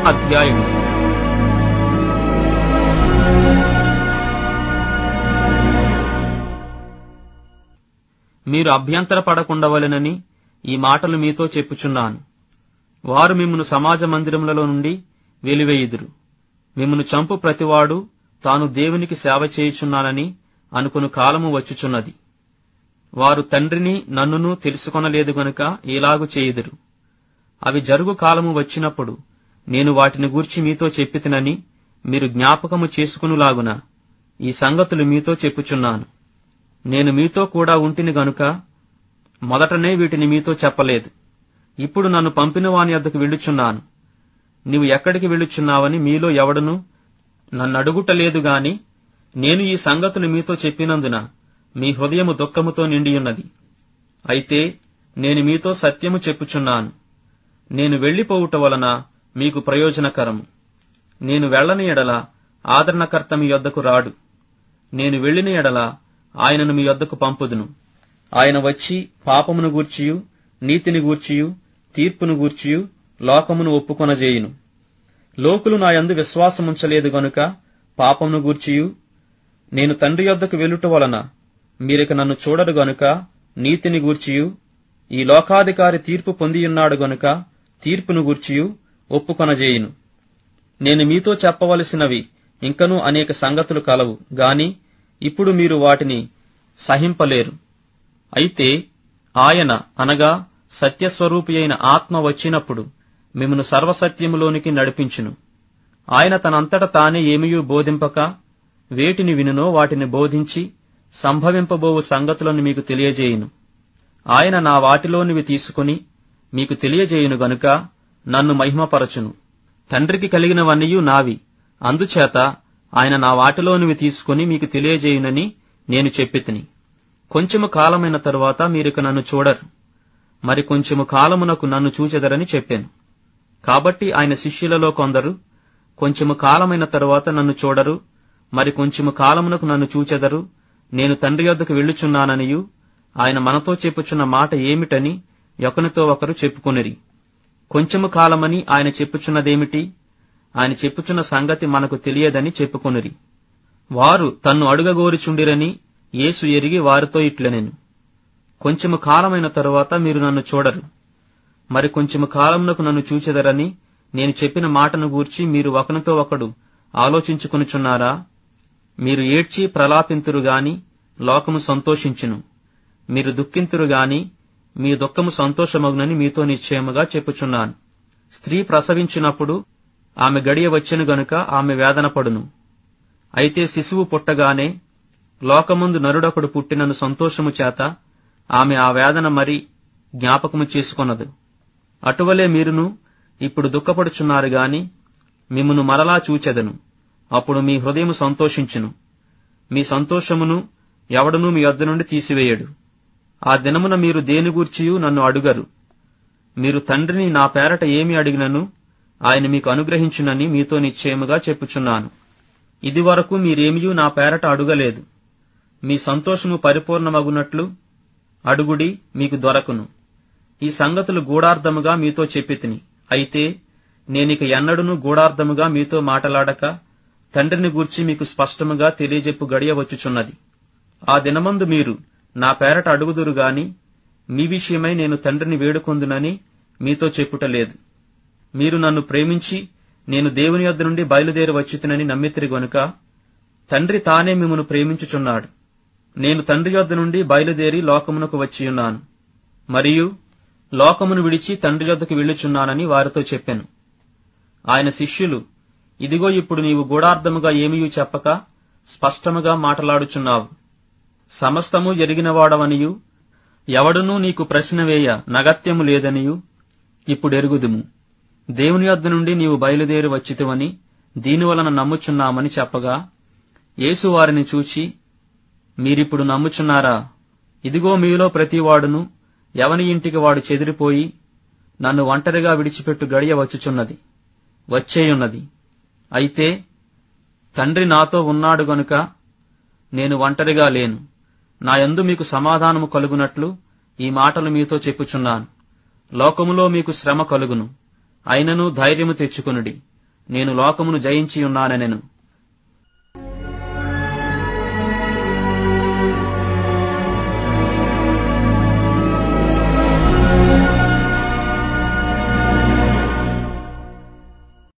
అధ్యాయం. మీరు అభ్యంతరపడకుండవలెనని ఈ మాటలు మీతో చెప్పుచున్నాను. వారు మిమ్మును సమాజ మందిరములలో నుండి వెలివేయుదురు. మిమ్మును చంపు ప్రతివాడు తాను దేవునికి సేవ చేయుచున్నానని అనుకుని కాలము వచ్చుచున్నది. వారు తండ్రిని నన్నును తెలుసుకొనలేదు గనుక ఇలాగు చేయుదురు. అవి జరుగు కాలము వచ్చినప్పుడు నేను వాటిని గూర్చి మీతో చెప్పితినని మీరు జ్ఞాపకము చేసుకునులాగున ఈ సంగతులు మీతో చెప్పుచున్నాను. నేను మీతో కూడా ఉంటిని గనుక మొదటనే వీటిని మీతో చెప్పలేదు. ఇప్పుడు నన్ను పంపిన వాని యొద్దకు వెళ్ళుచున్నాను. నీవు ఎక్కడికి వెళ్ళుచున్నావని మీలో ఎవడను నన్నడుగుటలేదు గాని నేను ఈ సంగతులు మీతో చెప్పినందున మీ హృదయము దుఃఖముతో నిండియున్నది. అయితే నేను మీతో సత్యము చెప్పుచున్నాను. నేను వెళ్లిపోవుట వలన మీకు ప్రయోజనకరము. నేను వెళ్ళని ఎడల ఆదరణకర్త మీ యొద్దకు రాడు. నేను వెళ్లిన ఎడల ఆయనను మీ యొద్దకు పంపుదును. ఆయన వచ్చి పాపమును గూర్చియు నీతిని గూర్చియు తీర్పును గూర్చియు లోకమును ఒప్పుకొనజేయును. లోకులు నా యందు విశ్వాసముంచలేదు గనుక పాపమును గూర్చియు నేను తండ్రి యొద్దకు వెళ్ళుట వలన మీరిక నన్ను చూడరు గనుక నీతిని గూర్చియు ఈ లోకాధికారి తీర్పు పొందియున్నాడు గనుక తీర్పును గూర్చియు ఒప్పుకొనజేయును. నేను మీతో చెప్పవలసినవి ఇంకనూ అనేక సంగతులు కలవు గాని ఇప్పుడు మీరు వాటిని సహింపలేరు. అయితే ఆయన అనగా సత్యస్వరూపి అయిన ఆత్మ వచ్చినప్పుడు మిమ్మును సర్వసత్యములోనికి నడిపించును. ఆయన తనంతట తానే ఏమీయూ బోధింపక వేటిని వినునో వాటిని బోధించి సంభవింపబోవు సంగతులను మీకు తెలియజేయును. ఆయన నా వాటిలోనివి తీసుకుని మీకు తెలియజేయును గనుక నన్ను మహిమపరచును. తండ్రికి కలిగినవన్నీయు నావి, అందుచేత ఆయన నా వాటిలోనివి తీసుకుని మీకు తెలియజేయునని నేను చెప్పితిని. కొంచెము కాలమైన తరువాత మీరిక నన్ను చూడరు, మరి కొంచెము కాలమునకు నన్ను చూచెదరని చెప్పాను. కాబట్టి ఆయన శిష్యులలో కొందరు కొంచెము కాలమైన తరువాత నన్ను చూడరు, మరి కొంచెము కాలమునకు నన్ను చూచెదరు, నేను తండ్రి యొద్దకు వెళ్ళుచున్నాననియు ఆయన మనతో చెప్పుచున్న మాట ఏమిటని ఒకనితో ఒకరు చెప్పుకొనిరి. కొంచెము కాలమని ఆయన చెప్పుచున్నదేమిటి? ఆయన చెప్పుచున్న సంగతి మనకు తెలియదని చెప్పుకొనిరి. వారు తన్ను అడుగగోరుచుండిరని యేసు ఎరిగి వారితో ఇట్లనెను, కొంచెము కాలమైన తరువాత మీరు నన్ను చూడరు, మరి కొంచెము కాలమునకు నన్ను చూచెదరని నేను చెప్పిన మాటను గూర్చి మీరు ఒకనితో ఒకడు ఆలోచించుకొనుచున్నారా? మీరు ఏడ్చి ప్రలాపింతురు గాని లోకము సంతోషించును. మీరు దుఃఖింతురు గాని మీ దుఃఖము సంతోషమగునని మీతో నిశ్చయముగా చెప్పుచున్నాను. స్త్రీ ప్రసవించినప్పుడు ఆమె గడియ వచ్చెను గనుక ఆమె వేదన పడును. అయితే శిశువు పుట్టగానే లోకమందు నరుడొకడు పుట్టినను సంతోషము చేత ఆమె ఆ వేదన మరి జ్ఞాపకము చేసుకొనదు. అటువలే మీరును ఇప్పుడు దుఃఖపడుచున్నారు గాని మిమ్మును మరలా చూచెదను. అప్పుడు మీ హృదయము సంతోషించును. మీ సంతోషమును ఎవడనూ మీ యొద్ద నుండి తీసివేయడు. ఆ దినమున మీరు దేని గూర్చియు నన్ను అడుగరు. మీరు తండ్రిని నా పేరట ఏమి అడిగినను ఆయన మీకు అనుగ్రహించునని మీతో నిశ్చయముగా చెప్పుచున్నాను. ఇదివరకు మీరేమియూ నా పేరట అడుగలేదు. మీ సంతోషము పరిపూర్ణమగునట్లు అడుగుడి, మీకు దొరకును. ఈ సంగతులు గూఢార్థముగా మీతో చెప్పితిని. అయితే నేనిక ఎన్నడూనూ గూఢార్థముగా మీతో మాటలాడక తండ్రిని గూర్చి మీకు స్పష్టముగా తెలియజెప్పు గడియ వచ్చుచున్నది. ఆ దినమందు మీరు నా పేరట అడుగుదురు గాని మీ విషయమై నేను తండ్రిని వేడుకొందునని మీతో చెప్పుటలేదు. మీరు నన్ను ప్రేమించి నేను దేవుని యొద్ద నుండి బయలుదేరి వచ్చితినని నమ్మితిరి గనుక తండ్రి తానే మిమ్మును ప్రేమించుచున్నాడు. నేను తండ్రి యొద్ద నుండి బయలుదేరి లోకమునకు వచ్చియున్నాను, మరియు లోకమును విడిచి తండ్రి యొద్దకు వెళ్ళుచున్నానని వారితో చెప్పాను. ఆయన శిష్యులు, ఇదిగో ఇప్పుడు నీవు గూఢార్థముగా ఏమీయూ చెప్పక స్పష్టముగా మాటలాడుచున్నావు. సమస్తము ఎరిగినవాడవనియు ఎవడునూ నీకు ప్రశ్న వేయ నగత్యము లేదనియు ఇప్పుడెరుగుదుము. దేవుని యొద్ద నుండి నీవు బయలుదేరి వచ్చితివని దీనివలన నమ్ముచున్నామని చెప్పగా యేసు వారిని చూచి, మీరిప్పుడు నమ్ముచున్నారా? ఇదిగో మీలో ప్రతివాడును ఎవని ఇంటికి వాడు చెదిరిపోయి నన్ను ఒంటరిగా విడిచిపెట్టు గడియ వచ్చుచున్నది, వచ్చేయున్నది. అయితే తండ్రి నాతో ఉన్నాడు గనుక నేను ఒంటరిగా లేను. నా యందు మీకు సమాధానము కలుగునట్లు ఈ మాటలు మీతో చెప్పుచున్నాను. లోకములో మీకు శ్రమ కలుగును, అయినను ధైర్యము తెచ్చుకొనుడి, నేను లోకమును జయించి ఉన్నానెను.